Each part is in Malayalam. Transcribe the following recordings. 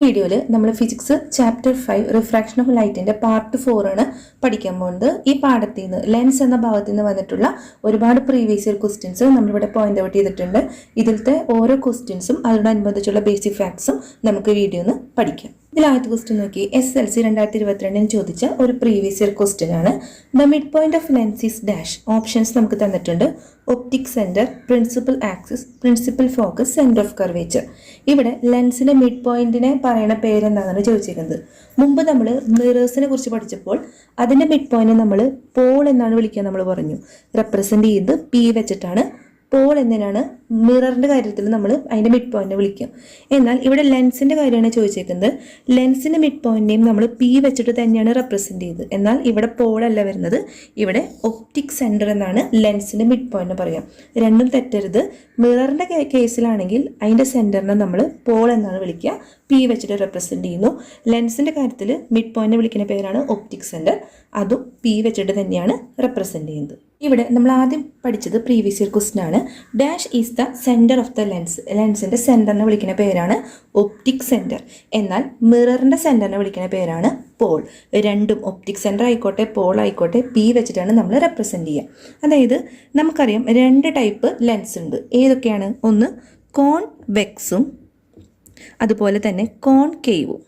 വീഡിയോയിൽ നമ്മൾ ഫിസിക്സ് ചാപ്റ്റർ 5 റിഫ്രാക്ഷൻ ഓഫ് ലൈറ്റിന്റെ പാർട്ട് 4 ആണ് പഠിക്കാൻ പോകുന്നത്. ഈ പാഠത്തിൽ നിന്ന് ലെൻസ് എന്ന ഭാഗത്ത് നിന്ന് വന്നിട്ടുള്ള ഒരുപാട് പ്രീവിയസ് ഇയർ ക്വസ്റ്റ്യൻസ് നമ്മളിവിടെ പോയിന്റ് ഔട്ട് ചെയ്തിട്ടുണ്ട്. ഇതിലത്തെ ഓരോ ക്വസ്റ്റ്യൻസും അതിനോടനുബന്ധിച്ചുള്ള ബേസിക് ഫാക്ട്സും നമുക്ക് വീഡിയോ ഒന്ന് പഠിക്കാം. ഇതിൽ ആദ്യത്തെ ക്വസ്റ്റ്യൻ നോക്കി, SLC 2022 ചോദിച്ച ഒരു പ്രീവിയസ് ഇയർ ക്വസ്റ്റ്യൻ ആണ്. The mid point of lens is dash. Options നമുക്ക് തന്നിട്ടുണ്ട്. Optic centre, principal axis, principal focus, centre of curvature. ഇവിടെ ലെൻസിന്റെ മിഡ് പോയിന്റിനെ പറയുന്ന പേരെന്താണെന്ന് ചോദിച്ചിരിക്കുന്നത്. മുമ്പ് നമ്മൾ മിറേഴ്സിനെ കുറിച്ച് പഠിച്ചപ്പോൾ അതിന്റെ മിഡ് പോയിന്റ് നമ്മൾ പോൾ എന്നാണ് വിളിക്കുക. നമ്മൾ പറഞ്ഞു റെപ്രസെന്റ് ചെയ്ത് P വെച്ചിട്ടാണ്. പോൾ എന്നതിനാണ് മിററിന്റെ കാര്യത്തിൽ നമ്മൾ അതിന്റെ മിഡ് പോയിന്റ് വിളിക്കും. എന്നാൽ ഇവിടെ ലെൻസിന്റെ കാര്യമാണ് ചോദിച്ചേക്കുന്നത്. ലെൻസിന്റെ മിഡ് പോയിന്റിനെയും നമ്മൾ P വെച്ചിട്ട് തന്നെയാണ് റെപ്രസെന്റ് ചെയ്തത്. എന്നാൽ ഇവിടെ പോൾ അല്ല വരുന്നത്, ഇവിടെ ഒപ്റ്റിക് സെന്റർ എന്നാണ് ലെൻസിന്റെ മിഡ് പോയിന്റ് പറയാം. രണ്ടും തെറ്റരുത്. മിററിന്റെ കേസിലാണെങ്കിൽ അതിന്റെ സെന്ററിനെ നമ്മൾ പോൾ എന്നാണ് വിളിക്കുക, P വെച്ചിട്ട് റെപ്രസെന്റ് ചെയ്യുന്നു. ലെൻസിന്റെ കാര്യത്തിൽ മിഡ് പോയിന്റ് വിളിക്കുന്ന പേരാണ് ഒപ്റ്റിക് സെന്റർ, അതും P വെച്ചിട്ട് തന്നെയാണ് റെപ്രസെന്റ് ചെയ്യുന്നത്. ഇവിടെ നമ്മൾ ആദ്യം പഠിച്ചത് പ്രീവിയസ് ഇയർ ക്വസ്റ്റ്യൻ ആണ്. Dash is the centre of the lens. ലെൻസിന്റെ സെന്ററിനെ വിളിക്കുന്ന പേരാണ് ഒപ്റ്റിക് സെന്റർ. എന്നാൽ മിററിന്റെ സെന്ററിനെ വിളിക്കുന്ന പേരാണ് പോൾ. രണ്ടും ഒപ്റ്റിക് സെന്റർ ആയിക്കോട്ടെ പോൾ ആയിക്കോട്ടെ P വെച്ചിട്ടാണ് നമ്മൾ റെപ്രസെന്റ് ചെയ്യുക. അതായത് നമുക്കറിയാം രണ്ട് ടൈപ്പ് ലെൻസ് ഉണ്ട്. ഏതൊക്കെയാണ്? ഒന്ന് കോൺവെക്സും അതുപോലെ തന്നെ കോൺകേവും.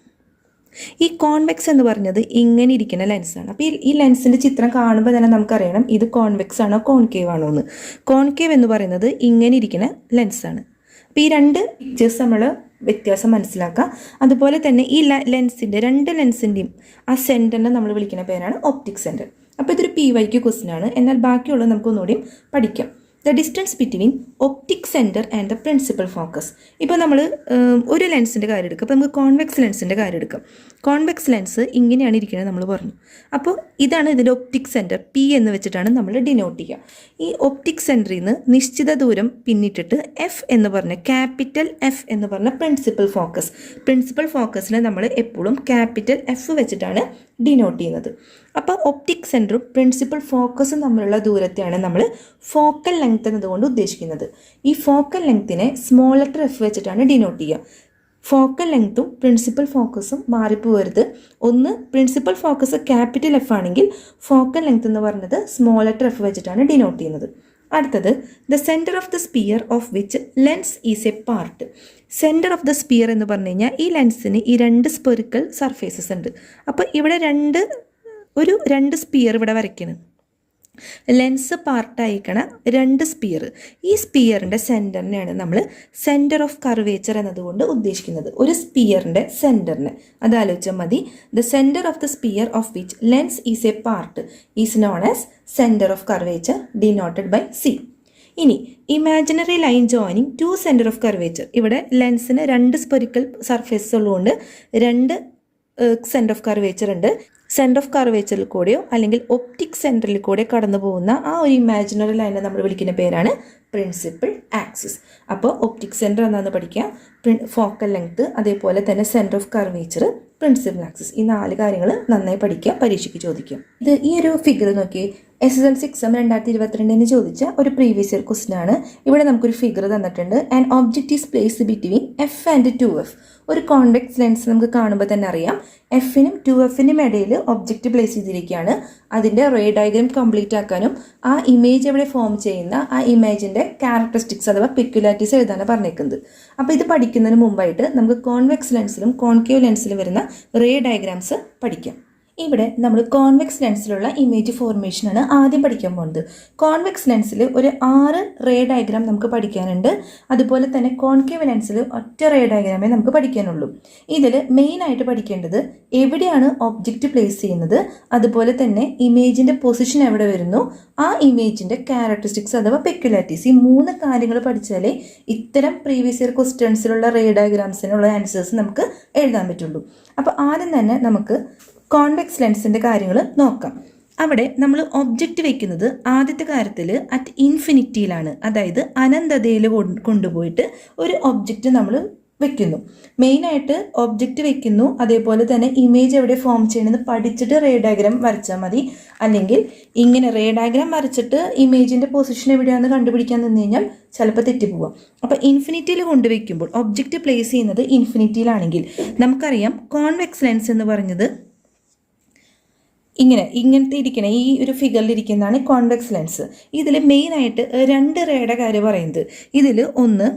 ഈ കോൺവെക്സ് എന്ന് പറഞ്ഞത് ഇങ്ങനെ ഇരിക്കുന്ന ലെൻസാണ്. അപ്പോൾ ഈ ലെൻസിന്റെ ചിത്രം കാണുമ്പോൾ തന്നെ നമുക്കറിയണം ഇത് കോൺവെക്സ് ആണോ കോൺകേവ് ആണോ എന്ന്. കോൺകേവ് എന്ന് പറയുന്നത് ഇങ്ങനെ ഇരിക്കുന്ന ലെൻസാണ്. അപ്പോൾ ഈ രണ്ട് പിക്ചേഴ്സ് നമ്മൾ വ്യത്യാസം മനസ്സിലാക്കുക. അതുപോലെ തന്നെ ഈ രണ്ട് ലെൻസിൻ്റെയും ആ സെൻറ്ററിനെ നമ്മൾ വിളിക്കുന്ന പേരാണ് ഒപ്റ്റിക് സെൻറ്റർ. അപ്പോൾ ഇതൊരു PYQ ക്വസ്റ്റ്യൻ ആണ്. എന്നാൽ ബാക്കിയുള്ളത് നമുക്ക് ഒന്നുകൂടിയും പഠിക്കാം. The distance between optic centre and the principal focus. ഇപ്പോൾ നമ്മൾ ഒരു ലെൻസിൻ്റെ കാര്യം എടുക്കുക. അപ്പോൾ നമുക്ക് കോൺവെക്സ് ലെൻസിൻ്റെ കാര്യം എടുക്കാം. കോൺവെക്സ് ലെൻസ് ഇങ്ങനെയാണ് ഇരിക്കുന്നത് നമ്മൾ പറഞ്ഞു. അപ്പോൾ ഇതാണ് ഇതിൻ്റെ ഒപ്റ്റിക് സെൻറ്റർ, P എന്ന് വെച്ചിട്ടാണ് നമ്മൾ ഡിനോട്ട് ചെയ്യുക. ഈ ഒപ്റ്റിക് സെൻറ്ററിൽ നിന്ന് നിശ്ചിത ദൂരം പിന്നിട്ടിട്ട് F എന്ന് പറഞ്ഞ ക്യാപിറ്റൽ F എന്ന് പറഞ്ഞ പ്രിൻസിപ്പൽ ഫോക്കസ്. പ്രിൻസിപ്പൽ ഫോക്കസിനെ നമ്മൾ എപ്പോഴും ക്യാപിറ്റൽ F വെച്ചിട്ടാണ് ഡിനോട്ട് ചെയ്യുന്നത്. അപ്പോൾ ഒപ്റ്റിക് സെൻറ്ററും പ്രിൻസിപ്പൽ ഫോക്കസും തമ്മിലുള്ള ദൂരത്തെയാണ് നമ്മൾ ഫോക്കൽ ലെങ്ത് എന്നതുകൊണ്ട് ഉദ്ദേശിക്കുന്നത്. ഈ ഫോക്കൽ ലെങ്ത്തിനെ സ്മോൾ ലെറ്റർ F വെച്ചിട്ടാണ് ഡിനോട്ട് ചെയ്യുക. ഫോക്കൽ ലെങ്ത്തും പ്രിൻസിപ്പൽ ഫോക്കസും മാറിപ്പോകരുത്. ഒന്ന് പ്രിൻസിപ്പൽ ഫോക്കസ് ക്യാപിറ്റൽ F ആണെങ്കിൽ ഫോക്കൽ ലെങ്ത് എന്ന് പറയുന്നത് സ്മോൾ ലെറ്റർ F വെച്ചിട്ടാണ് ഡിനോട്ട് ചെയ്യുന്നത്. അടുത്തത് the centre of the sphere of which lens is a part. Centre of the sphere എന്ന് പറഞ്ഞു കഴിഞ്ഞാൽ ഈ ലെൻസിന് ഈ രണ്ട് സ്പെറിക്കൽ സർഫേസസ് ഉണ്ട്. അപ്പോൾ ഇവിടെ രണ്ട് സ്പിയർ ഇവിടെ വരയ്ക്കണം. ലെൻസ് പാർട്ടായിക്കണ രണ്ട് സ്പിയർ. ഈ സ്പിയറിൻ്റെ സെൻറ്ററിനെയാണ് നമ്മൾ സെൻറ്റർ ഓഫ് കർവേച്ചർ എന്നതുകൊണ്ട് ഉദ്ദേശിക്കുന്നത്. ഒരു സ്പിയറിൻ്റെ സെൻറ്ററിന് അതാലോചിച്ചാൽ മതി. The centre of the sphere of which lens is a part is known as centre of curvature denoted by C. ഇനി imaginary line joining two centre of curvature. ഇവിടെ ലെൻസിന് രണ്ട് സ്പെറിക്കൽ സർഫേസ് ഉള്ളതുകൊണ്ട് രണ്ട് സെൻറ്റർ ഓഫ് കർവേച്ചർ ഉണ്ട്. സെൻറ്റർ ഓഫ് കർവേച്ചറിൽ കൂടെയോ അല്ലെങ്കിൽ ഒപ്റ്റിക് സെൻറ്ററിൽ കൂടെ കടന്നു പോകുന്ന ആ ഒരു ഇമാജിനറി ലൈനെ നമ്മൾ വിളിക്കുന്ന പേരാണ് പ്രിൻസിപ്പൽ ആക്സിസ്. അപ്പോൾ ഒപ്റ്റിക് സെൻറ്റർ എന്നാണ് പഠിക്കുക, ഫോക്കൽ ലെങ്ത്, അതേപോലെ തന്നെ centre of curvature, principal axis. ഈ 4 കാര്യങ്ങൾ നന്നായി പഠിക്കുക, പരീക്ഷയ്ക്ക് ചോദിക്കും. ഈ ഒരു ഫിഗർ നോക്കി, SSLC എക്സാം 2022 ചോദിച്ച ഒരു പ്രീവിയസ് ഇയർ ക്വസ്റ്റ്യൻ ആണ്. ഇവിടെ നമുക്കൊരു ഫിഗർ തന്നിട്ടുണ്ട്. And object is placed between F and 2F. ഒരു കോൺവെക്സ് ലെൻസ് നമുക്ക് കാണുമ്പോൾ തന്നെ അറിയാം F-നും 2F-നും ഇടയിൽ ഒബ്ജക്റ്റ് പ്ലേസ് ചെയ്തിരിക്കുകയാണ്. അതിൻ്റെ റേ ഡയഗ്രാം കംപ്ലീറ്റ് ആക്കാനും ആ ഇമേജ് എവിടെ ഫോം ചെയ്യുന്ന ആ ഇമേജിൻ്റെ ക്യാരക്ടറിസ്റ്റിക്സ് അഥവാ പെക്യുലാരിറ്റീസ് എഴുതാനാണ് പറഞ്ഞേക്കുന്നത്. അപ്പോൾ ഇത് പഠിക്കുന്നതിന് മുമ്പായിട്ട് നമുക്ക് കോൺവെക്സ് ലെൻസിലും കോൺകേവ് ലെൻസിലും വരുന്ന റേ ഡയഗ്രാംസ് പഠിക്കാം. ഇവിടെ നമ്മൾ കോൺവെക്സ് ലെൻസിലുള്ള ഇമേജ് ഫോർമേഷനാണ് ആദ്യം പഠിക്കാൻ പോകുന്നത്. കോൺവെക്സ് ലെൻസിൽ ഒരു 6 റേ ഡയഗ്രാം നമുക്ക് പഠിക്കാനുണ്ട്. അതുപോലെ തന്നെ കോൺകേവ് ലെൻസിൽ ഒറ്റ റേ ഡയഗ്രാമേ നമുക്ക് പഠിക്കാനുള്ളൂ. ഇതിൽ മെയിനായിട്ട് പഠിക്കേണ്ടത് എവിടെയാണ് ഒബ്ജക്റ്റ് പ്ലേസ് ചെയ്യുന്നത്, അതുപോലെ തന്നെ ഇമേജിൻ്റെ പൊസിഷൻ എവിടെ വരുന്നു, ആ ഇമേജിൻ്റെ ക്യാരക്ടറിസ്റ്റിക്സ് അഥവാ പെക്യുലാരിറ്റീസ്. ഈ 3 കാര്യങ്ങൾ പഠിച്ചാലേ ഇത്തരം പ്രീവിയസ് ഇയർ ക്വസ്റ്റ്യൻസിലുള്ള റേ ഡയഗ്രാംസിനുള്ള ആൻസേഴ്സ് നമുക്ക് എഴുതാൻ പറ്റുള്ളൂ. അപ്പോൾ ആദ്യം തന്നെ നമുക്ക് കോൺവെക്സ് ലെൻസിൻ്റെ കാര്യങ്ങൾ നോക്കാം. അവിടെ നമ്മൾ ഒബ്ജക്റ്റ് വയ്ക്കുന്നത് ആദ്യത്തെ കാര്യത്തിൽ അറ്റ് ഇൻഫിനിറ്റിയിലാണ്. അതായത് അനന്തതയിൽ കൊണ്ടുപോയിട്ട് ഒരു ഒബ്ജക്റ്റ് നമ്മൾ വെക്കുന്നു. മെയിനായിട്ട് ഒബ്ജക്റ്റ് വെക്കുന്നു, അതേപോലെ തന്നെ ഇമേജ് എവിടെ ഫോം ചെയ്യണമെന്ന് പഠിച്ചിട്ട് റേ ഡയഗ്രാം വരച്ചാൽ മതി. അല്ലെങ്കിൽ ഇങ്ങനെ റേ ഡയഗ്രാം വരച്ചിട്ട് ഇമേജിൻ്റെ പൊസിഷൻ എവിടെയാണെന്ന് കണ്ടുപിടിക്കാൻ നിന്ന് കഴിഞ്ഞാൽ ചിലപ്പോൾ തെറ്റിപ്പോവാം. അപ്പോൾ ഇൻഫിനിറ്റിയിൽ കൊണ്ടുവയ്ക്കുമ്പോൾ ഒബ്ജക്റ്റ് പ്ലേസ് ചെയ്യുന്നത് ഇൻഫിനിറ്റിയിലാണെങ്കിൽ നമുക്കറിയാം കോൺവെക്സ് ലെൻസ് എന്ന് പറഞ്ഞത് ഇങ്ങനത്തെ ഇരിക്കണ ഈ ഒരു ഫിഗറിൽ ഇരിക്കുന്നതാണ് കോൺവെക്സ് ലെൻസ്. ഇതിൽ മെയിനായിട്ട് 2 റേയുടെ കാര്യം പറയുന്നത്. ഇതിൽ ഒന്ന്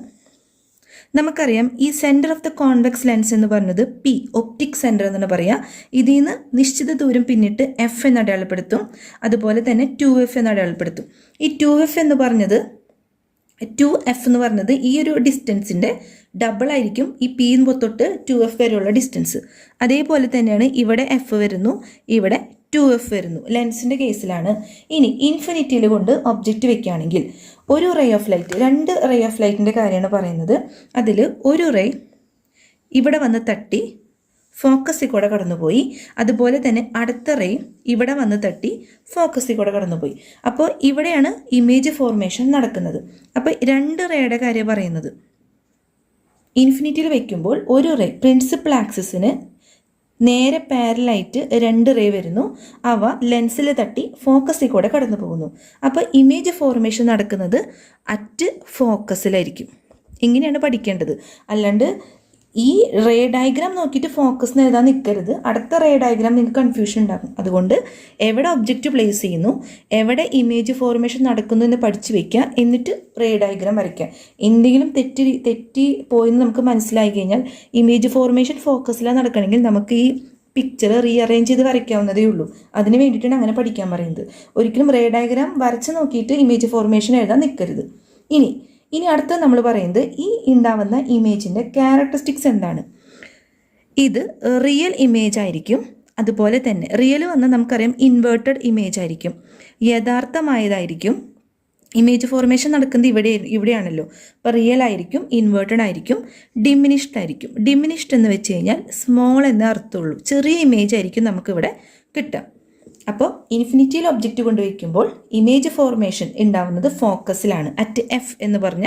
നമുക്കറിയാം, ഈ centre of the convex lens എന്ന് പറയുന്നത് പി, ഒപ്റ്റിക് സെൻറ്റർ എന്നാണ് പറയുക. ഇതിൽ നിന്ന് നിശ്ചിത ദൂരം പിന്നിട്ട് എഫ് എന്ന് അടയാളപ്പെടുത്തും, അതുപോലെ തന്നെ 2f എന്ന് അടയാളപ്പെടുത്തും. ഈ 2f എന്ന് പറഞ്ഞത് 2f എന്ന് പറഞ്ഞത് ഈ ഒരു ഡിസ്റ്റൻസിൻ്റെ ഡബിൾ ആയിരിക്കും ഈ പി തൊട്ട് 2f വരെയുള്ള ഡിസ്റ്റൻസ്. അതേപോലെ തന്നെയാണ് ഇവിടെ എഫ് വരുന്നു, ഇവിടെ 2f വരുന്നു. ലെൻസിൻ്റെ കേസിലാണ്. ഇനി ഇൻഫിനിറ്റിയിൽ കൊണ്ട് ഒബ്ജക്റ്റ് വെക്കുകയാണെങ്കിൽ ഒരു ray of light, 2 ray of ലൈറ്റിൻ്റെ കാര്യമാണ് പറയുന്നത്. അതിൽ ഒരു റേ ഇവിടെ വന്ന് തട്ടി ഫോക്കസിൽ കൂടെ കടന്നുപോയി, അതുപോലെ തന്നെ അടുത്ത റേ ഇവിടെ വന്ന് തട്ടി ഫോക്കസിൽ കൂടെ കടന്നുപോയി. അപ്പോൾ ഇവിടെയാണ് ഇമേജ് ഫോർമേഷൻ നടക്കുന്നത്. അപ്പോൾ 2 റേയുടെ കാര്യം പറയുന്നത്. ഇൻഫിനിറ്റിയിൽ വയ്ക്കുമ്പോൾ ഒരു റേ പ്രിൻസിപ്പൽ ആക്സിസിന് നേരെ പാരലായിട്ട് 2 റേ വരുന്നു, അവ ലെൻസിൽ തട്ടി ഫോക്കസിൽ കൂടെ കടന്നു പോകുന്നു. അപ്പോൾ ഇമേജ് ഫോർമേഷൻ നടക്കുന്നത് അറ്റ് ഫോക്കസിലായിരിക്കും. ഇങ്ങനെയാണ് പഠിക്കേണ്ടത്. അല്ലാണ്ട് ഈ റേ ഡയഗ്രാം നോക്കിയിട്ട് ഫോക്കസ് എഴുതാൻ നിൽക്കരുത്. അടുത്ത റേ ഡയഗ്രാം നിങ്ങൾക്ക് കൺഫ്യൂഷൻ ഉണ്ടാകും. അതുകൊണ്ട് എവിടെ ഒബ്ജക്റ്റ് പ്ലേസ് ചെയ്യുന്നു, എവിടെ ഇമേജ് ഫോർമേഷൻ നടക്കുന്നു എന്ന് പഠിച്ചു വയ്ക്കുക. എന്നിട്ട് റേ ഡയഗ്രാം വരയ്ക്കുക. എന്തെങ്കിലും തെറ്റി പോയെന്ന് നമുക്ക് മനസ്സിലായി കഴിഞ്ഞാൽ ഇമേജ് ഫോർമേഷൻ ഫോക്കസിലാണ് നടക്കണമെങ്കിൽ നമുക്ക് ഈ പിക്ചർ റീഅറേഞ്ച് ചെയ്ത് വരയ്ക്കാവുന്നതേ ഉള്ളൂ. അതിന് വേണ്ടിയിട്ടാണ് അങ്ങനെ പഠിക്കാൻ പറയുന്നത്. ഒരിക്കലും റേ ഡയഗ്രാം വരച്ച് നോക്കിയിട്ട് ഇമേജ് ഫോർമേഷൻ എഴുതാൻ നിൽക്കരുത്. ഇനി അടുത്ത നമ്മൾ പറയുന്നത് ഈ ഉണ്ടാവുന്ന ഇമേജിൻ്റെ ക്യാരക്ടറിസ്റ്റിക്സ് എന്താണ്. ഇത് റിയൽ ഇമേജ് ആയിരിക്കും. അതുപോലെ തന്നെ റിയൽ വന്നാൽ നമുക്കറിയാം ഇൻവേർട്ടഡ് ഇമേജ് ആയിരിക്കും, യഥാർത്ഥമായതായിരിക്കും. ഇമേജ് ഫോർമേഷൻ നടക്കുന്നത് ഇവിടെയാണല്ലോ. അപ്പോൾ റിയൽ ആയിരിക്കും, ഇൻവേർട്ടഡ് ആയിരിക്കും, ഡിമിനിഷ്ഡ് ആയിരിക്കും. ഡിമിനിഷ്ഡ് എന്ന് വെച്ച് കഴിഞ്ഞാൽ സ്മോൾ എന്നേ അർത്ഥമുള്ളൂ, ചെറിയ ഇമേജ് ആയിരിക്കും നമുക്കിവിടെ കിട്ടുക. അപ്പോൾ ഇൻഫിനിറ്റിയിൽ ഒബ്ജക്റ്റ് കൊണ്ടുവയ്ക്കുമ്പോൾ ഇമേജ് ഫോർമേഷൻ ഉണ്ടാവുന്നത് ഫോക്കസിലാണ്. അറ്റ് എഫ് എന്ന് പറഞ്ഞ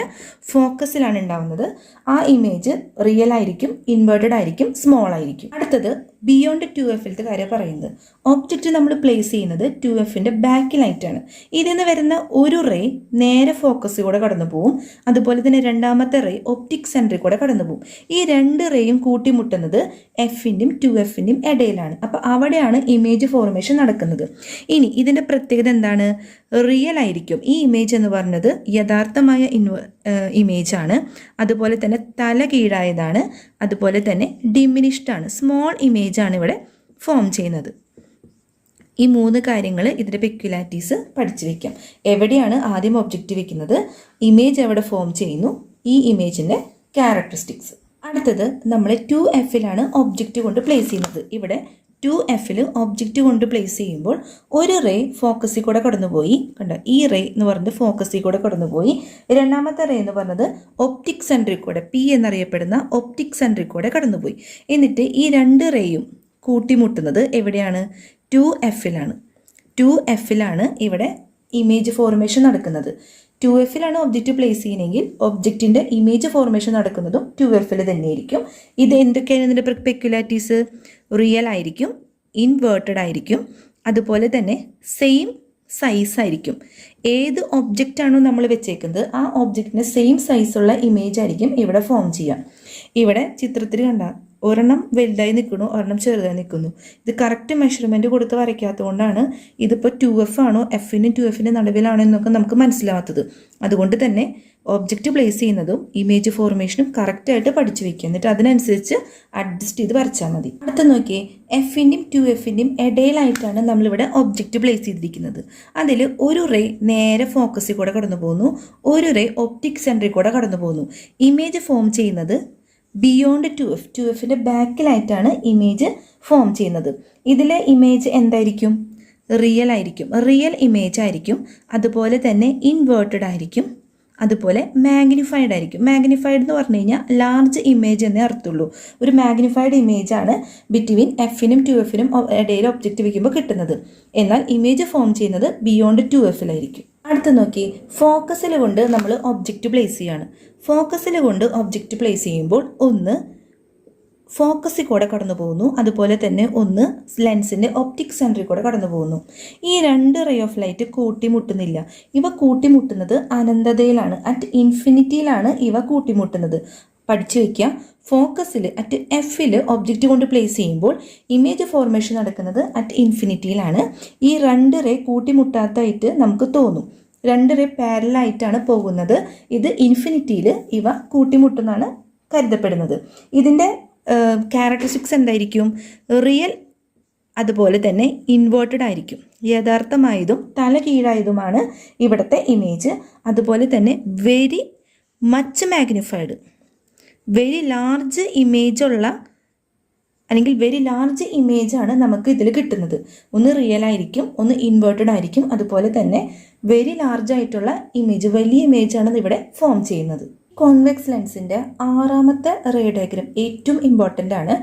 ഫോക്കസിലാണ് ഉണ്ടാവുന്നത്. ആ ഇമേജ് റിയൽ ആയിരിക്കും, ഇൻവേർട്ടഡ് ആയിരിക്കും, സ്മോൾ ആയിരിക്കും. അടുത്തത് ബിയോണ്ട് 2f കാര്യം പറയുന്നത്. ഒബ്ജക്റ്റ് നമ്മൾ പ്ലേസ് ചെയ്യുന്നത് 2fൻ്റെ ബാക്കിലായിട്ടാണ്. ഇതിൽ നിന്ന് വരുന്ന ഒരു റേ നേരെ ഫോക്കസിൽ കൂടെ കടന്നു പോകും, അതുപോലെ തന്നെ രണ്ടാമത്തെ റേ ഒപ്റ്റിക് സെൻറ്ററിൽ കൂടെ കടന്നു പോകും. ഈ 2 റേയും കൂട്ടിമുട്ടുന്നത് എഫിൻ്റെയും 2fൻ്റെയും ഇടയിലാണ്. അപ്പോൾ അവിടെയാണ് ഇമേജ് ഫോർമേഷൻ നടക്കുന്നത്. ഇനി ഇതിൻ്റെ പ്രത്യേകത എന്താണ്? റിയൽ ആയിരിക്കും. ഈ ഇമേജ് എന്ന് പറഞ്ഞത് യഥാർത്ഥമായ ഇമേജാണ്, അതുപോലെ തന്നെ തല കീഴായതാണ്, അതുപോലെ തന്നെ ഡിമിനിഷ്ഡ് ആണ്, സ്മോൾ ഇമേജാണ് ഇവിടെ ഫോം ചെയ്യുന്നത്. ഈ 3 കാര്യങ്ങൾ ഇതിൻ്റെ പെക്യുലാരിറ്റീസ് പഠിച്ചു വയ്ക്കാം. എവിടെയാണ് ആദ്യം ഒബ്ജക്റ്റ് വയ്ക്കുന്നത്, ഇമേജ് എവിടെ ഫോം ചെയ്യുന്നു, ഈ ഇമേജിൻ്റെ ക്യാരക്ടറിസ്റ്റിക്സ്. അടുത്തത് നമ്മൾ 2fലാണ് ഒബ്ജക്റ്റ് കൊണ്ട് പ്ലേസ് ചെയ്യുന്നത്. ഇവിടെ 2fൽ ഒബ്ജക്റ്റ് കൊണ്ട് പ്ലേസ് ചെയ്യുമ്പോൾ ഒരു റേ ഫോക്കസിൽ കൂടെ കടന്നുപോയി, കണ്ടോ, ഈ റേ എന്ന് പറഞ്ഞത് ഫോക്കസിൽ കൂടെ കടന്നുപോയി. രണ്ടാമത്തെ റേ എന്ന് പറഞ്ഞത് ഒപ്റ്റിക് സെൻറ്ററിൽ കൂടെ, പി എന്നറിയപ്പെടുന്ന ഒപ്റ്റിക് സെൻറ്ററിൽ കൂടെ കടന്നുപോയി. എന്നിട്ട് ഈ 2 റേയും കൂട്ടിമുട്ടുന്നത് എവിടെയാണ്? 2fലാണ്. 2fലാണ് ഇവിടെ ഇമേജ് ഫോർമേഷൻ നടക്കുന്നത്. 2fലാണ് ഒബ്ജക്റ്റ് പ്ലേസ് ചെയ്യുന്നതെങ്കിൽ ഒബ്ജക്റ്റിൻ്റെ ഇമേജ് ഫോർമേഷൻ നടക്കുന്നതും 2fൽ തന്നെയായിരിക്കും. ഇത് എന്തൊക്കെയാണ് ഇതിൻ്റെ പെക്യുലാരിറ്റീസ്? റിയൽ ആയിരിക്കും, ഇൻവേർട്ടഡ് ആയിരിക്കും, അതുപോലെ തന്നെ സെയിം സൈസ് ആയിരിക്കും. ഏത് ഒബ്ജക്റ്റ് ആണോ നമ്മൾ വെച്ചേക്കുന്നത് ആ ഒബ്ജക്റ്റിന് സെയിം സൈസുള്ള ഇമേജ് ആയിരിക്കും ഇവിടെ ഫോം ചെയ്യുക. ഇവിടെ ചിത്രത്തിൽ കണ്ട ഒരെണ്ണം വലുതായി നിൽക്കുന്നു, ഒരെണ്ണം ചെറുതായി നിൽക്കുന്നു. ഇത് കറക്റ്റ് മെഷർമെൻറ്റ് കൊടുത്ത് വരയ്ക്കാത്തത് കൊണ്ടാണ് ഇതിപ്പോൾ 2f ആണോ എഫിനും 2fൻ്റെ നടുവിലാണോ എന്നൊക്കെ നമുക്ക് മനസ്സിലാവാത്തത്. അതുകൊണ്ട് തന്നെ ഒബ്ജക്റ്റ് പ്ലേസ് ചെയ്യുന്നതും ഇമേജ് ഫോർമേഷനും കറക്റ്റായിട്ട് പഠിച്ചു വയ്ക്കുക. എന്നിട്ട് അതിനനുസരിച്ച് അഡ്ജസ്റ്റ് ചെയ്ത് വരച്ചാൽ മതി. അടുത്ത നോക്കിയേ, എഫിൻ്റെയും 2fൻ്റെയും ഇടയിലായിട്ടാണ് നമ്മളിവിടെ ഒബ്ജക്റ്റ് പ്ലേസ് ചെയ്തിരിക്കുന്നത്. അതിൽ ഒരു റേ നേരെ ഫോക്കസിൽ കൂടെ കടന്നു പോകുന്നു, ഒരു റേ ഒപ്റ്റിക് സെൻറ്ററിൽ കൂടെ കടന്നു പോകുന്നു. ഇമേജ് ഫോം ചെയ്യുന്നത് ബിയോണ്ട് 2fൻ്റെ ബാക്കിലായിട്ടാണ് ഇമേജ് ഫോം ചെയ്യുന്നത്. ഇതിലെ ഇമേജ് എന്തായിരിക്കും? റിയൽ ആയിരിക്കും, റിയൽ ഇമേജ് ആയിരിക്കും, അതുപോലെ തന്നെ ഇൻവേർട്ടഡ് ആയിരിക്കും, അതുപോലെ മാഗ്നിഫൈഡ് ആയിരിക്കും. മാഗ്നിഫൈഡ് എന്ന് പറഞ്ഞു കഴിഞ്ഞാൽ ലാർജ് ഇമേജ് എന്നേ അർത്ഥമുള്ളൂ. ഒരു മാഗ്നിഫൈഡ് ഇമേജാണ് ബിറ്റ്വീൻ എഫിനും 2fനും ഇടയിൽ ഒബ്ജക്റ്റ് വയ്ക്കുമ്പോൾ കിട്ടുന്നത്. എന്നാൽ ഇമേജ് ഫോം ചെയ്യുന്നത് ബിയോണ്ട് 2fലായിരിക്കും. അടുത്ത് നോക്കി, ഫോക്കസിൽ കൊണ്ട് നമ്മൾ ഒബ്ജക്റ്റ് പ്ലേസ് ചെയ്യാണ്. ഫോക്കസിൽ കൊണ്ട് ഒബ്ജക്റ്റ് പ്ലേസ് ചെയ്യുമ്പോൾ ഒന്ന് ഫോക്കസിൽ കൂടെ കടന്നു പോകുന്നു, അതുപോലെ തന്നെ ഒന്ന് ലെൻസിൻ്റെ ഒപ്റ്റിക് സെൻറ്ററിൽ കൂടെ കടന്നു പോകുന്നു. ഈ രണ്ട് റേ ഓഫ് ലൈറ്റ് കൂട്ടിമുട്ടുന്നില്ല. ഇവ കൂട്ടിമുട്ടുന്നത് അനന്തതയിലാണ്, അറ്റ് ഇൻഫിനിറ്റിയിലാണ് ഇവ കൂട്ടിമുട്ടുന്നത്. പഠിച്ചു വയ്ക്കുക, ഫോക്കസിൽ അറ്റ് എഫിൽ ഒബ്ജക്റ്റ് കൊണ്ട് പ്ലേസ് ചെയ്യുമ്പോൾ ഇമേജ് ഫോർമേഷൻ നടക്കുന്നത് അറ്റ് ഇൻഫിനിറ്റിയിലാണ്. ഈ രണ്ട് റേ കൂട്ടിമുട്ടാത്തതായിട്ട് നമുക്ക് തോന്നും. രണ്ട് റേ പാരലായിട്ടാണ് പോകുന്നത്. ഇത് ഇൻഫിനിറ്റിയിൽ ഇവ കൂട്ടിമുട്ടുന്നാണ് കരുതപ്പെടുന്നത്. ഇതിൻ്റെ ക്യാരക്ടറിസ്റ്റിക്സ് എന്തായിരിക്കും? റിയൽ, അതുപോലെ തന്നെ ഇൻവേർട്ടഡ് ആയിരിക്കും. യഥാർത്ഥമായതും തല കീഴായതുമാണ് ഇവിടുത്തെ ഇമേജ്. അതുപോലെ തന്നെ very much magnified, very large ഇമേജുള്ള അല്ലെങ്കിൽ വെരി ലാർജ് ഇമേജാണ് നമുക്ക് ഇതിൽ കിട്ടുന്നത്. ഒന്ന് റിയൽ ആയിരിക്കും, ഒന്ന് ഇൻവേർട്ടഡ് ആയിരിക്കും. അതുപോലെ തന്നെ വെരി ലാർജ് ആയിട്ടുള്ള ഇമേജ്, വലിയ ഇമേജാണ് ഇവിടെ ഫോം ചെയ്യുന്നത്. കോൺവെക്സ് ലെൻസിൻ്റെ ആറാമത്തെ റേ ഡയഗ്രം ഏറ്റവും ഇമ്പോർട്ടൻ്റ് ആണ്.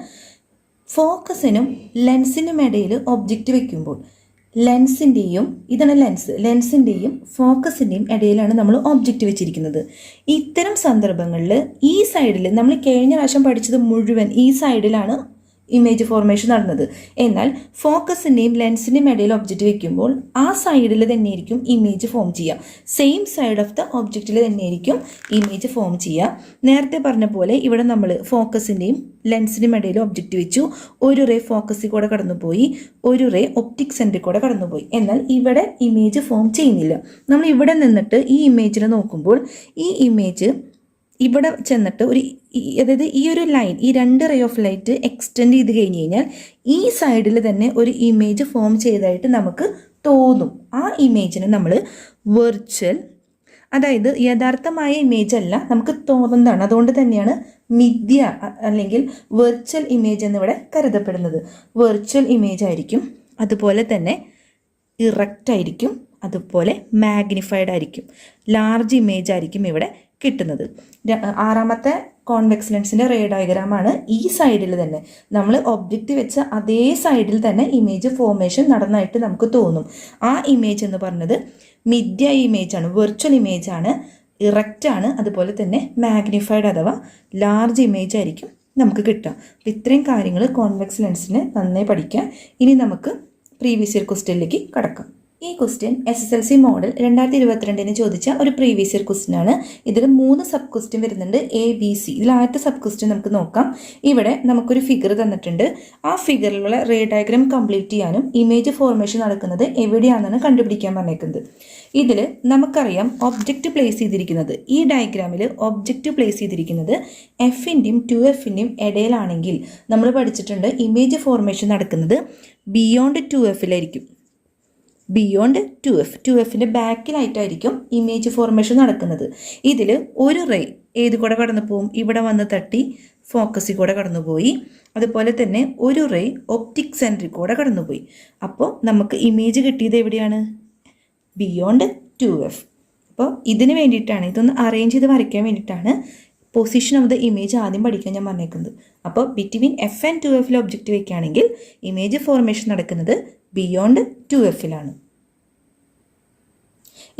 ഫോക്കസിനും ലെൻസിനും ഇടയിൽ ഒബ്ജക്റ്റ് വയ്ക്കുമ്പോൾ ലെൻസിൻ്റെയും, ഇതാണ് ലെൻസിൻ്റെയും ഫോക്കസിൻ്റെയും ഇടയിലാണ് നമ്മൾ ഒബ്ജക്റ്റ് വെച്ചിരിക്കുന്നത്. ഇത്തരം സന്ദർഭങ്ങളിൽ ഈ സൈഡിൽ, നമ്മൾ കഴിഞ്ഞ പ്രാവശ്യം പഠിച്ചത് മുഴുവൻ ഈ സൈഡിലാണ് ഇമേജ് ഫോർമേഷൻ നടന്നത്. എന്നാൽ ഫോക്കസിൻ്റെയും ലെൻസിൻ്റെയും ഇടയിൽ ഒബ്ജക്റ്റ് വയ്ക്കുമ്പോൾ ആ സൈഡിൽ തന്നെയായിരിക്കും ഇമേജ് ഫോം ചെയ്യുക. സെയിം സൈഡ് ഓഫ് ദ ഒബ്ജക്റ്റിൽ തന്നെയായിരിക്കും ഇമേജ് ഫോം ചെയ്യുക. നേരത്തെ പറഞ്ഞ പോലെ ഇവിടെ നമ്മൾ ഫോക്കസിൻ്റെയും ലെൻസിൻ്റെയും ഇടയിൽ ഒബ്ജക്റ്റ് വെച്ചു. ഒരു റേ ഫോക്കസിൽ കൂടെ കടന്നുപോയി, ഒരു റേ ഒപ്റ്റിക് സെൻറ്ററിൽ കൂടെ കടന്നുപോയി. എന്നാൽ ഇവിടെ ഇമേജ് ഫോം ചെയ്യുന്നില്ല. നമ്മൾ ഇവിടെ നിന്നിട്ട് ഈ ഇമേജിനെ നോക്കുമ്പോൾ ഈ ഇമേജ് ഇവിടെ ചെന്നിട്ട് അതായത് ഈ ഒരു ലൈൻ, ഈ രണ്ട് റേ ഓഫ് ലൈറ്റ് എക്സ്റ്റെൻഡ് ചെയ്ത് കഴിഞ്ഞ് കഴിഞ്ഞാൽ ഈ സൈഡിൽ തന്നെ ഒരു ഇമേജ് ഫോം ചെയ്തതായിട്ട് നമുക്ക് തോന്നും. ആ ഇമേജിനെ നമ്മൾ വെർച്വൽ, അതായത് യഥാർത്ഥമായ ഇമേജ് അല്ല, നമുക്ക് തോന്നുന്നതാണ്. അതുകൊണ്ട് തന്നെയാണ് മിഥ്യ അല്ലെങ്കിൽ വെർച്വൽ ഇമേജ് എന്നിവിടെ കരുതപ്പെടുന്നത്. വെർച്വൽ ഇമേജ് ആയിരിക്കും, അതുപോലെ തന്നെ ഇറക്റ്റ് ആയിരിക്കും, അതുപോലെ മാഗ്നിഫൈഡ് ആയിരിക്കും. ലാർജ് ഇമേജ് ആയിരിക്കും ഇവിടെ കിട്ടുന്നത്. ആറാമത്തെ കോൺവെക്സ് ലെൻസിൻ്റെ റേ ഡയഗ്രാമാണ്. ഈ സൈഡിൽ തന്നെ നമ്മൾ ഒബ്ജക്റ്റ് വെച്ച അതേ സൈഡിൽ തന്നെ ഇമേജ് ഫോർമേഷൻ നടന്നായിട്ട് നമുക്ക് തോന്നും. ആ ഇമേജ് എന്ന് പറഞ്ഞത് മിഥ്യ ഇമേജാണ്, വെർച്വൽ ഇമേജാണ്, ഇറക്റ്റാണ്, അതുപോലെ തന്നെ മാഗ്നിഫൈഡ് അഥവാ ലാർജ് ഇമേജ് ആയിരിക്കും നമുക്ക് കിട്ടുക. അപ്പോൾ ഇത്രയും കാര്യങ്ങൾ കോൺവെക്സ് ലെൻസിന് നന്നായി പഠിക്കാം. ഇനി നമുക്ക് പ്രീവിയസ് ഇയർ ക്വസ്റ്റ്യനിലേക്ക് കടക്കാം. ഈ ക്വസ്റ്റ്യൻ SSLC മോഡൽ 2022 ചോദിച്ച ഒരു പ്രീവിയസ് ഇയർ ക്വസ്റ്റ്യൻ ആണ്. ഇതിൽ 3 സബ് ക്വസ്റ്റ്യൻ വരുന്നുണ്ട്, ABC. ഇതിൽ ആദ്യത്തെ സബ് ക്വസ്റ്റ്യൻ നമുക്ക് നോക്കാം. ഇവിടെ നമുക്കൊരു ഫിഗർ തന്നിട്ടുണ്ട്. ആ ഫിഗറിലുള്ള റേ ഡയഗ്രാം കംപ്ലീറ്റ് ചെയ്യാനും ഇമേജ് ഫോർമേഷൻ നടക്കുന്നത് എവിടെയാണെന്നാണ് കണ്ടുപിടിക്കാൻ പറഞ്ഞേക്കുന്നത്. ഇതിൽ നമുക്കറിയാം ഒബ്ജക്റ്റ് പ്ലേസ് ചെയ്തിരിക്കുന്നത്, ഈ ഡയഗ്രാമിൽ ഒബ്ജക്റ്റ് പ്ലേസ് ചെയ്തിരിക്കുന്നത് Fൻ്റെയും 2Fൻ്റെയും ഇടയിലാണെങ്കിൽ നമ്മൾ പഠിച്ചിട്ടുണ്ട് ഇമേജ് ഫോർമേഷൻ നടക്കുന്നത് ബിയോണ്ട് 2Fലായിരിക്കും. ബിയോണ്ട് 2Fൻ്റെ ബാക്കിലായിട്ടായിരിക്കും ഇമേജ് ഫോർമേഷൻ നടക്കുന്നത്. ഇതിൽ ഒരു റേ ഏത് കൂടെ കടന്നു പോവും? ഇവിടെ വന്ന് തട്ടി ഫോക്കസിൽ കൂടെ കടന്നുപോയി. അതുപോലെ തന്നെ ഒരു റേ ഒപ്റ്റിക് സെൻറ്ററിൽ കൂടെ കടന്നുപോയി. അപ്പോൾ നമുക്ക് ഇമേജ് കിട്ടിയത് എവിടെയാണ്? Beyond 2F. അപ്പോൾ ഇതിന് വേണ്ടിയിട്ടാണ്, ഇതൊന്ന് അറേഞ്ച് ചെയ്ത് വരയ്ക്കാൻ വേണ്ടിയിട്ടാണ് പൊസിഷൻ ഓഫ് ദ ഇമേജ് ആദ്യം പഠിക്കാൻ ഞാൻ പറഞ്ഞേക്കുന്നത്. അപ്പോൾ ബിറ്റ്വീൻ F ആൻഡ് 2Fൽ ഒബ്ജക്റ്റ് വയ്ക്കുകയാണെങ്കിൽ ഇമേജ് ഫോർമേഷൻ നടക്കുന്നത് ബിയോണ്ട് 2Fലാണ്.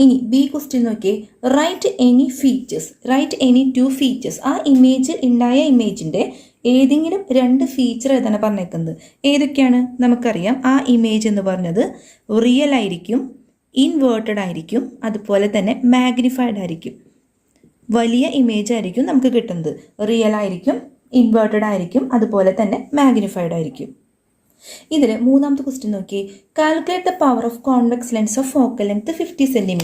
ഇനി ബി ക്വസ്റ്റ്യൻ നോക്കിയേ, write any features, write any 2 features. ആ ഇമേജ് ഉണ്ടായ ഇമേജിൻ്റെ ഏതെങ്കിലും 2 ഫീച്ചർ ഏതാണ് പറഞ്ഞേക്കുന്നത്. ഏതൊക്കെയാണ്? നമുക്കറിയാം ആ ഇമേജ് എന്ന് പറഞ്ഞത് റിയൽ ആയിരിക്കും, ഇൻവേർട്ടഡ് ആയിരിക്കും, അതുപോലെ തന്നെ മാഗ്നിഫൈഡ് ആയിരിക്കും. വലിയ ഇമേജ് ആയിരിക്കും നമുക്ക് കിട്ടുന്നത്. റിയൽ ആയിരിക്കും, ഇൻവേർട്ടഡ് ആയിരിക്കും, അതുപോലെ തന്നെ മാഗ്നിഫൈഡ് ആയിരിക്കും. ഇതിൽ മൂന്നാമത്തെ ക്വസ്റ്റ്യൻ നോക്കി, calculate the power of convex lens of focal length 50 cm.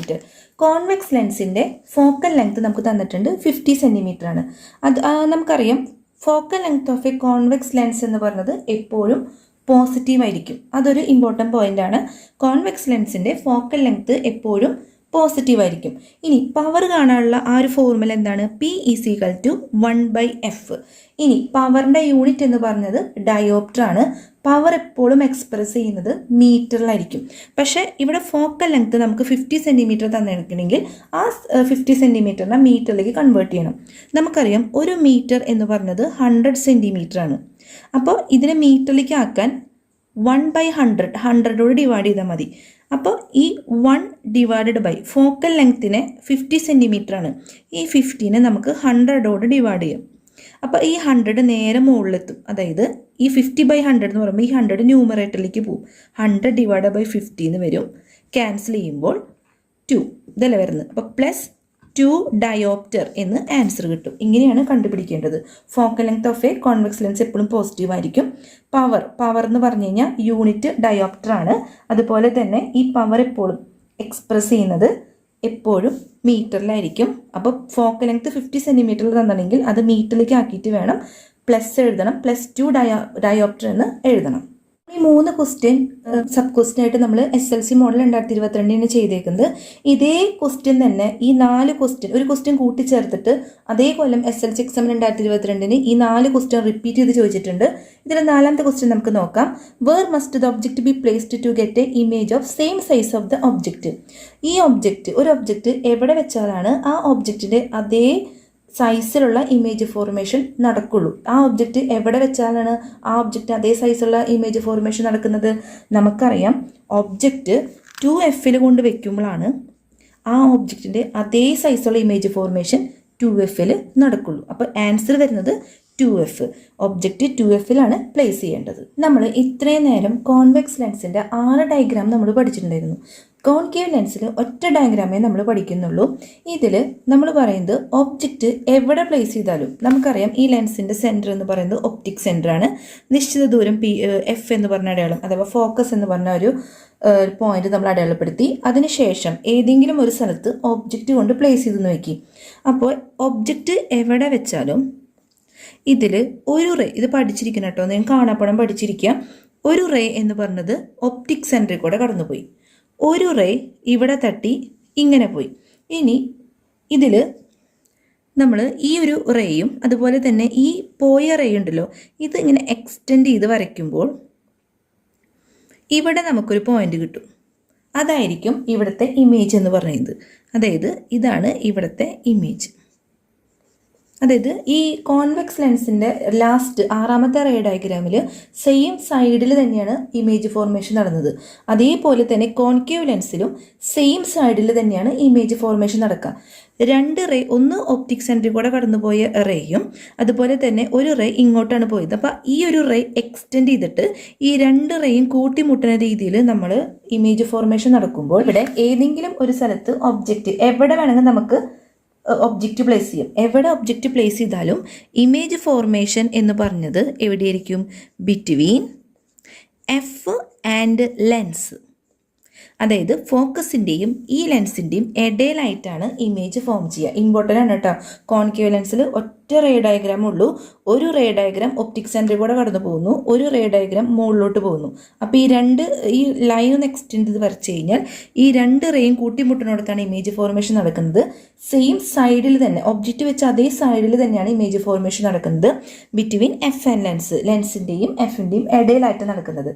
Convex ലെൻസിൻ്റെ ഫോക്കൽ ലെങ്ത് നമുക്ക് തന്നിട്ടുണ്ട് 50 cm ആണ്. അത് നമുക്കറിയാം focal length of a convex lens എന്ന് പറയുന്നത് എപ്പോഴും പോസിറ്റീവ് ആയിരിക്കും. അതൊരു ഇമ്പോർട്ടൻറ്റ് പോയിന്റ് ആണ്. കോൺവെക്സ് ലെൻസിൻ്റെ ഫോക്കൽ ലെങ്ത് എപ്പോഴും പോസിറ്റീവ് ആയിരിക്കും. ഇനി പവർ കാണാനുള്ള ആ ഒരു ഫോർമുല എന്താണ്? P = 1/F. ഇനി പവറിൻ്റെ യൂണിറ്റ് എന്ന് പറഞ്ഞത് ഡയോപ്റ്റർ ആണ്. പവർ എപ്പോഴും എക്സ്പ്രസ് ചെയ്യുന്നത് മീറ്ററിലായിരിക്കും. പക്ഷേ ഇവിടെ ഫോക്കൽ ലെങ്ത് നമുക്ക് 50 cm തന്നെടുക്കണമെങ്കിൽ ആ 50 cm മീറ്ററിലേക്ക് കൺവേർട്ട് ചെയ്യണം. നമുക്കറിയാം ഒരു മീറ്റർ എന്ന് പറഞ്ഞത് 100 cm ആണ്. അപ്പോൾ ഇതിനെ മീറ്ററിലേക്ക് ആക്കാൻ 1/100 100 ഡിവൈഡ് ചെയ്താൽ മതി. അപ്പോൾ ഈ 1/, ഫോക്കൽ ലെങ്ത്തിനെ 50 സെൻറ്റിമീറ്റർ ആണ്. ഈ 50നെ നമുക്ക് 100ഓട് ഡിവൈഡ് ചെയ്യാം. അപ്പോൾ ഈ 100 നേരെ മുകളിലെത്തും. അതായത് ഈ 50/100 എന്ന് പറയുമ്പോൾ ഈ 100 ന്യൂമറേറ്ററിലേക്ക് പോകും. 100/50 എന്ന് വരും. ക്യാൻസൽ ചെയ്യുമ്പോൾ 2 ഇതല്ലേ വരുന്നത്. അപ്പോൾ +2 ഡയോപ്റ്റർ എന്ന് ആൻസർ കിട്ടും. ഇങ്ങനെയാണ് കണ്ടുപിടിക്കേണ്ടത്. Focal length of a convex lens എപ്പോഴും പോസിറ്റീവ് ആയിരിക്കും. പവർ എന്ന് പറഞ്ഞു കഴിഞ്ഞാൽ യൂണിറ്റ് ഡയോപ്റ്റർ ആണ്. അതുപോലെ തന്നെ ഈ പവർ എപ്പോഴും എക്സ്പ്രസ് ചെയ്യുന്നത് എപ്പോഴും മീറ്ററിലായിരിക്കും. അപ്പോൾ ഫോക്കൽ ലെങ്ത് 50 സെൻറ്റിമീറ്ററിൽ തന്നിട്ടുണ്ടെങ്കിൽ അത് മീറ്ററിലേക്ക് ആക്കിയിട്ട് വേണം പ്ലസ് എഴുതണം. +2 ഡയോപ്റ്റർ എന്ന് എഴുതണം. ഈ 3 ക്വസ്റ്റ്യൻ സബ് ക്വസ്റ്റ്യൻ ആയിട്ട് നമ്മൾ SLC മോഡൽ 2022 ചെയ്തേക്കുന്നത്. ഇതേ ക്വസ്റ്റ്യൻ തന്നെ ഈ 4 ക്വസ്റ്റ്യൻ ഒരു ക്വസ്റ്റ്യൻ കൂട്ടിച്ചേർത്തിട്ട് അതേ കൊല്ലം SLC എക്സാം 2022 ഈ 4 ക്വസ്റ്റ്യൻ റിപ്പീറ്റ് ചെയ്ത് ചോദിച്ചിട്ടുണ്ട്. ഇതിൽ 4ാമത്തെ ക്വസ്റ്റ്യൻ നമുക്ക് നോക്കാം. Where must the object be placed to get a image of same size of the object. ഈ ഒരു ഒബ്ജക്റ്റ് എവിടെ വെച്ചാലാണ് ആ ഒബ്ജക്റ്റിൻ്റെ അതേ സൈസിലുള്ള ഇമേജ് ഫോർമേഷൻ നടക്കുള്ളൂ. ആ ഒബ്ജക്റ്റ് എവിടെ വെച്ചാലാണ് ആ ഒബ്ജക്റ്റ് അതേ സൈസുള്ള ഇമേജ് ഫോർമേഷൻ നടക്കുന്നത്? നമുക്കറിയാം ഒബ്ജക്റ്റ് 2F കൊണ്ട് വെക്കുമ്പോഴാണ് ആ ഒബ്ജക്റ്റിൻ്റെ അതേ സൈസുള്ള ഇമേജ് ഫോർമേഷൻ 2F നടക്കുള്ളൂ. അപ്പോൾ ആൻസർ വരുന്നത് 2F. ഒബ്ജക്റ്റ് 2F പ്ലേസ് ചെയ്യേണ്ടത്. നമ്മൾ ഇത്രയും നേരം കോൺവെക്സ് ലെൻസിൻ്റെ 6 ഡയഗ്രാം നമ്മൾ പഠിച്ചിട്ടുണ്ടായിരുന്നു. കോൺകേവ് ലെൻസിൽ ഒറ്റ ഡയഗ്രാമേ നമ്മൾ പഠിക്കുന്നുള്ളൂ. ഇതിൽ നമ്മൾ പറയുന്നത് ഒബ്ജക്റ്റ് എവിടെ പ്ലേസ് ചെയ്താലും നമുക്കറിയാം ഈ ലെൻസിൻ്റെ സെൻറ്റർ എന്ന് പറയുന്നത് ഒപ്റ്റിക് സെൻറ്ററാണ്. നിശ്ചിത ദൂരം F എന്ന് പറഞ്ഞ അടയാളം അഥവാ ഫോക്കസ് എന്ന് പറഞ്ഞ ഒരു പോയിന്റ് നമ്മൾ അടയാളപ്പെടുത്തി. അതിനുശേഷം ഏതെങ്കിലും ഒരു സ്ഥലത്ത് ഒബ്ജക്റ്റ് കൊണ്ട് പ്ലേസ് ചെയ്തെന്ന് വയ്ക്കും. അപ്പോൾ ഒബ്ജക്റ്റ് എവിടെ വെച്ചാലും ഇതിൽ ഒരു റേ, ഇത് പഠിച്ചിരിക്കണം കേട്ടോ, നിങ്ങൾ കാണാപ്പടം പഠിച്ചിരിക്കുക. ഒരു റേ എന്ന് പറഞ്ഞത് ഒപ്റ്റിക് സെൻറ്ററിൽ കൂടെ കടന്നുപോയി. ഒരു റേ ഇവിടെ തട്ടി ഇങ്ങനെ പോയി. ഇനി ഇതിൽ നമ്മൾ ഈ ഒരു റേയും അതുപോലെ തന്നെ ഈ പോയ റേ ഉണ്ടല്ലോ, ഇത് ഇങ്ങനെ എക്സ്റ്റെൻഡ് ചെയ്ത് വരയ്ക്കുമ്പോൾ ഇവിടെ നമുക്കൊരു പോയിന്റ് കിട്ടും. അതായിരിക്കും ഇവിടുത്തെ ഇമേജ് എന്ന് പറയുന്നത്. അതായത് ഇതാണ് ഇവിടുത്തെ ഇമേജ്. അതായത് ഈ കോൺവെക്സ് ലെൻസിൻ്റെ ലാസ്റ്റ് 6ാമത്തെ റേ ഡയഗ്രാമിൽ സെയിം സൈഡിൽ തന്നെയാണ് ഇമേജ് ഫോർമേഷൻ നടന്നത്. അതേപോലെ തന്നെ കോൺകേവ് ലെൻസിലും സെയിം സൈഡിൽ തന്നെയാണ് ഇമേജ് ഫോർമേഷൻ നടക്കുക. 2 റേ, ഒന്ന് ഒപ്റ്റിക് സെൻറ്ററിൽ കൂടെ കടന്നുപോയ റേയും അതുപോലെ തന്നെ ഒരു റേ ഇങ്ങോട്ടാണ് പോയത്. അപ്പോൾ ഈ ഒരു റേ എക്സ്റ്റെൻഡ് ചെയ്തിട്ട് ഈ 2 റേയും കൂട്ടിമുട്ടുന്ന രീതിയിൽ നമ്മൾ ഇമേജ് ഫോർമേഷൻ നടക്കുമ്പോൾ ഇവിടെ ഏതെങ്കിലും ഒരു സ്ഥലത്ത് ഒബ്ജക്റ്റ് എവിടെ വേണമെങ്കിൽ നമുക്ക് ഒബ്ജക്റ്റ് പ്ലേസ് ചെയ്യും. എവിടെ ഒബ്ജക്റ്റ് പ്ലേസ് ചെയ്താലും ഇമേജ് ഫോർമേഷൻ എന്ന് പറഞ്ഞത് എവിടെയായിരിക്കും? Between F and lens. അതായത് ഫോക്കസിൻ്റെയും ഈ ലെൻസിൻ്റെയും ഇടയിലായിട്ടാണ് ഇമേജ് ഫോം ചെയ്യുക. ഇമ്പോർട്ടൻ്റ് ആണ് കേട്ടോ. കോൺകേവ് ലെൻസിൽ ഒറ്റ റേ ഡയഗ്രാം ഉള്ളൂ. ഒരു റേ ഡയഗ്രാം ഒപ്റ്റിക് സെൻറ്ററിൽ കൂടെ കടന്നു പോകുന്നു, ഒരു റേ ഡയഗ്രാം മുകളിലോട്ട് പോകുന്നു. അപ്പോൾ ഈ ലൈൻ ഒന്ന് എക്സ്റ്റെൻഡ് ചെയ്ത് വരച്ച് കഴിഞ്ഞാൽ ഈ 2 റേയും കൂട്ടിമുട്ടിനോടത്താണ് ഇമേജ് ഫോർമേഷൻ നടക്കുന്നത്. സെയിം സൈഡിൽ തന്നെ ഒബ്ജക്റ്റ് വെച്ച് അതേ സൈഡിൽ തന്നെയാണ് ഇമേജ് ഫോർമേഷൻ നടക്കുന്നത്. ബിറ്റ്വീൻ F ആൻഡ് ലെൻസിൻ്റെയും Fൻ്റെയും ഇടയിലായിട്ട് നടക്കുന്നത്.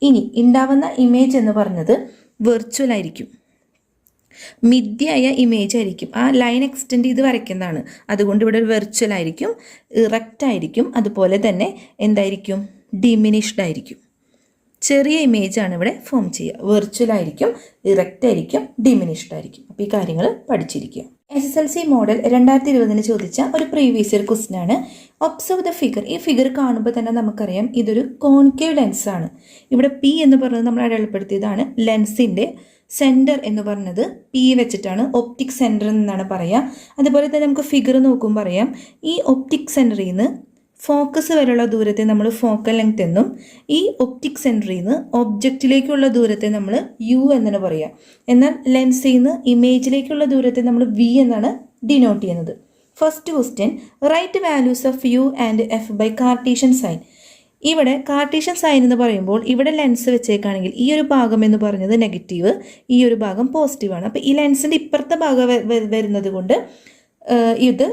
ഇനി ഉണ്ടാവുന്ന ഇമേജ് എന്ന് പറഞ്ഞത് വെർച്വൽ ആയിരിക്കും, മിഥ്യയായ ഇമേജ് ആയിരിക്കും. ആ ലൈൻ എക്സ്റ്റെൻഡ് ചെയ്ത് വരയ്ക്കുന്നതാണ്. അതുകൊണ്ട് ഇവിടെ ഒരു വെർച്വൽ ആയിരിക്കും, ഇറക്റ്റ് ആയിരിക്കും, അതുപോലെ തന്നെ എന്തായിരിക്കും? ഡിമിനിഷ്ഡ് ആയിരിക്കും. ചെറിയ ഇമേജാണ് ഇവിടെ ഫോം ചെയ്യുക. വെർച്വൽ ആയിരിക്കും, ഇറക്റ്റ് ആയിരിക്കും, ഡിമിനിഷ്ഡ് ആയിരിക്കും. അപ്പോൾ ഈ കാര്യങ്ങൾ പഠിച്ചിരിക്കുക. SSLC മോഡൽ 2020 ചോദിച്ച ഒരു പ്രീവിയസ് ഇയർ ക്വസ്റ്റ്യൻ ആണ്. Observe the figure. ഈ ഫിഗർ കാണുമ്പോൾ തന്നെ നമുക്കറിയാം ഇതൊരു കോൺകേവ് ലെൻസാണ്. ഇവിടെ P എന്ന് പറയുന്നത് നമ്മൾ അടയാളപ്പെടുത്തിയതാണ്. ലെൻസിൻ്റെ സെൻറ്റർ എന്ന് പറഞ്ഞത് P വെച്ചിട്ടാണ്, ഒപ്റ്റിക് സെൻറ്റർ എന്നാണ് പറയുക. അതുപോലെ തന്നെ നമുക്ക് ഫിഗർ നോക്കുമ്പോൾ അറിയാം ഈ ഒപ്റ്റിക് സെൻറ്ററിൽ നിന്ന് ഫോക്കസ് വരെയുള്ള ദൂരത്തെ നമ്മൾ ഫോക്കൽ ലെങ്ത് എന്നും ഈ ഒപ്റ്റിക് സെൻറ്ററിൽ നിന്ന് ഒബ്ജക്റ്റിലേക്കുള്ള ദൂരത്തെ നമ്മൾ U എന്നാണ് പറയുക. എന്നാൽ ലെൻസിൽ നിന്ന് ഇമേജിലേക്കുള്ള ദൂരത്തെ നമ്മൾ V എന്നാണ് ഡിനോട്ട് ചെയ്യുന്നത്. First question, write values of U and F by Cartesian sign. ഇവിടെ കാർട്ടീഷ്യൻ സൈൻ എന്ന് പറയുമ്പോൾ ഇവിടെ ലെൻസ് വെച്ചേക്കാണെങ്കിൽ ഈ ഒരു ഭാഗം എന്ന് പറഞ്ഞത് നെഗറ്റീവ്, ഈ ഒരു ഭാഗം പോസിറ്റീവാണ്. അപ്പോൾ ഈ ലെൻസിൻ്റെ ഇപ്പുറത്തെ ഭാഗം വരുന്നത് കൊണ്ട് ഇത്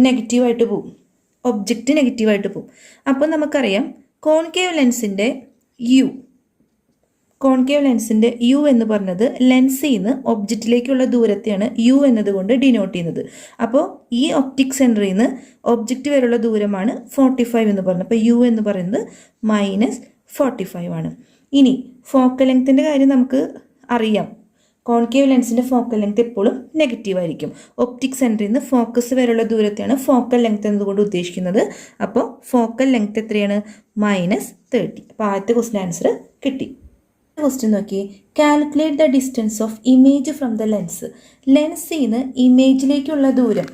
നെഗറ്റീവായിട്ട് പോകും, ഒബ്ജക്റ്റ് നെഗറ്റീവായിട്ട് പോകും. അപ്പോൾ നമുക്കറിയാം കോൺകേവ് ലെൻസിൻ്റെ U എന്ന് പറഞ്ഞത് ലെൻസിൽ നിന്ന് ഒബ്ജക്റ്റിലേക്കുള്ള ദൂരത്തെയാണ് U എന്നതുകൊണ്ട് ഡിനോട്ട് ചെയ്യുന്നത്. അപ്പോൾ ഈ ഒപ്റ്റിക് സെൻറ്ററിൽ നിന്ന് ഒബ്ജക്റ്റ് വരെയുള്ള ദൂരമാണ് 45 എന്ന് പറയുന്നത്. അപ്പോൾ U എന്ന് പറയുന്നത് -45 ആണ്. ഇനി ഫോക്കൽ ലെങ്ത്തിൻ്റെ കാര്യം നമുക്ക് അറിയാം കോൺകേവ് ലെൻസിൻ്റെ ഫോക്കൽ ലെങ്ത് എപ്പോഴും നെഗറ്റീവ് ആയിരിക്കും. ഒപ്റ്റിക് സെൻറ്ററിൽ നിന്ന് ഫോക്കസ് വരെയുള്ള ദൂരത്തെയാണ് ഫോക്കൽ ലെങ്ത് എന്നതുകൊണ്ട് ഉദ്ദേശിക്കുന്നത്. അപ്പോൾ ഫോക്കൽ ലെങ്ത് എത്രയാണ്? -30. അപ്പോൾ ആദ്യത്തെ ക്വസ്റ്റ്യൻ ആൻസർ കിട്ടി. ക്വസ്റ്റ്യൻ നോക്കി, calculate the distance of image from the lens. ലെൻസിൽ നിന്ന് ഇമേജിലേക്കുള്ള ദൂരം,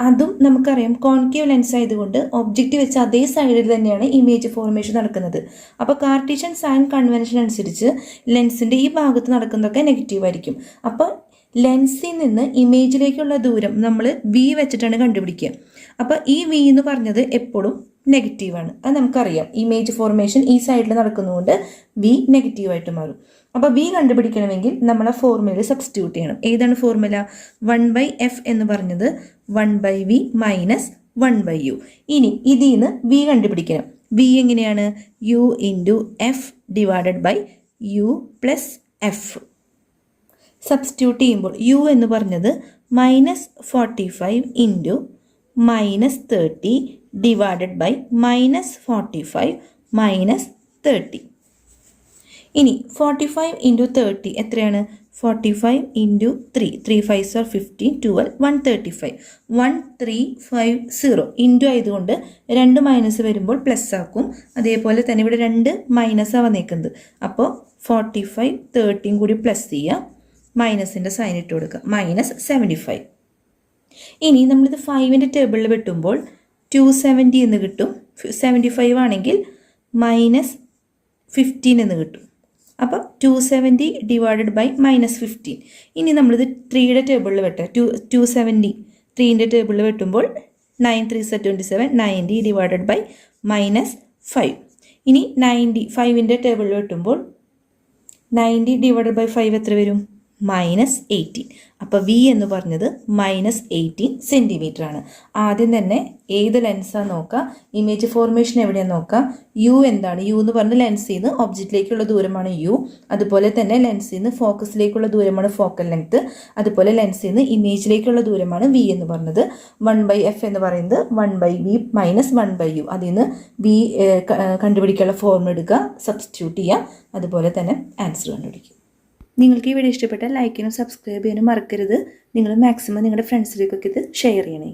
അതും നമുക്കറിയാം കോൺകേവ് ലെൻസ് ആയതുകൊണ്ട് ഒബ്ജക്റ്റ് വെച്ച് അതേ സൈഡിൽ തന്നെയാണ് ഇമേജ് ഫോർമേഷൻ നടക്കുന്നത്. അപ്പോൾ കാർട്ടീഷ്യൻ സൈൻ കൺവെൻഷൻ അനുസരിച്ച് ലെൻസിൻ്റെ ഈ ഭാഗത്ത് നടക്കുന്നതൊക്കെ നെഗറ്റീവ് ആയിരിക്കും. അപ്പോൾ ലെൻസിൽ നിന്ന് ഇമേജിലേക്കുള്ള ദൂരം നമ്മൾ വി വെച്ചിട്ടാണ് കണ്ടുപിടിക്കുക. അപ്പോൾ ഈ വി എന്ന് പറഞ്ഞത് എപ്പോഴും നെഗറ്റീവാണ്. അത് നമുക്കറിയാം, ഇമേജ് ഫോർമേഷൻ ഈ സൈഡിൽ നടക്കുന്നതുകൊണ്ട് വി നെഗറ്റീവായിട്ട് മാറും. അപ്പോൾ വി കണ്ടുപിടിക്കണമെങ്കിൽ നമ്മൾ ആ ഫോർമുലയിൽ സബ്സ്റ്റിറ്റ്യൂട്ട് ചെയ്യണം. ഏതാണ് ഫോർമുല? 1/f എന്ന് പറഞ്ഞത് 1/v മൈനസ് 1/u. ഇനി ഇതിൽ നിന്ന് വി കണ്ടുപിടിക്കണം. വി എങ്ങനെയാണ്? u into F divided by u plus F. Substitute ചെയ്യുമ്പോൾ u എന്ന് പറഞ്ഞത് -45 ഇൻറ്റു -30 ഡിവൈഡഡ് ബൈ -45 -30. ഇനി 45 ഇൻറ്റു 30 എത്രയാണ്? 45 ഇൻറ്റു 3, 3 5s are 15, 12, 135. 1350 ഇൻറ്റു ആയതുകൊണ്ട് 2 മൈനസ് വരുമ്പോൾ പ്ലസ് ആക്കും. അതേപോലെ തന്നെ ഇവിടെ 2 മൈനസാണ് വന്നേക്കുന്നത്. അപ്പോൾ 45 30 കൂടി പ്ലസ് ചെയ്യുക, മൈനസിൻ്റെ സൈൻ ഇട്ട് കൊടുക്കുക, -75. ഇനി നമ്മളിത് 5ൻ്റെ ടേബിളിൽ വെട്ടുമ്പോൾ 270 എന്ന് കിട്ടും. 75 ആണെങ്കിൽ -15 എന്ന് കിട്ടും. അപ്പോൾ 270 ഡിവൈഡഡ് ബൈ -15. ഇനി നമ്മളിത് 3യുടെ ടേബിളിൽ വെട്ടാം. 270 3ൻ്റെ ടേബിളിൽ വെട്ടുമ്പോൾ 9 3s are 27, 90 ഡിവൈഡഡ് ബൈ -5. ഇനി 90 5ൻ്റെ ടേബിളിൽ വെട്ടുമ്പോൾ 90 ഡിവൈഡഡ് ബൈ 5 എത്ര വരും? -18. അപ്പോൾ വി എന്ന് പറഞ്ഞത് -18 സെൻറ്റിമീറ്റർ ആണ്. ആദ്യം തന്നെ ഏത് ലെൻസാണ് നോക്കുക, ഇമേജ് ഫോർമേഷൻ എവിടെയാണ് നോക്കുക. യു എന്താണ്? യു എന്ന് പറഞ്ഞ ലെൻസിൽ നിന്ന് ഒബ്ജക്റ്റിലേക്കുള്ള ദൂരമാണ് യു. അതുപോലെ തന്നെ ലെൻസിൽ നിന്ന് ഫോക്കസിലേക്കുള്ള ദൂരമാണ് ഫോക്കൽ ലെങ്ത്. അതുപോലെ ലെൻസിൽ നിന്ന് ഇമേജിലേക്കുള്ള ദൂരമാണ് വി എന്ന് പറഞ്ഞത്. 1/f എന്ന് പറയുന്നത് 1/v മൈനസ് 1/u. അതിൽ നിന്ന് വി കണ്ടുപിടിക്കാനുള്ള ഫോർമുല എടുക്കുക, സബ്സ്റ്റിറ്റ്യൂട്ട് ചെയ്യുക, അതുപോലെ തന്നെ ആൻസർ കണ്ടുപിടിക്കുക. നിങ്ങൾക്ക് ഈ വീഡിയോ ഇഷ്ടപ്പെട്ടാൽ ലൈക്ക് ചെയ്യാനും സബ്സ്ക്രൈബ് ചെയ്യാനും മറക്കരുത്. നിങ്ങൾ മാക്സിമം നിങ്ങളുടെ ഫ്രണ്ട്സിലേക്കൊക്കെ ഇത് ഷെയർ ചെയ്യണേ.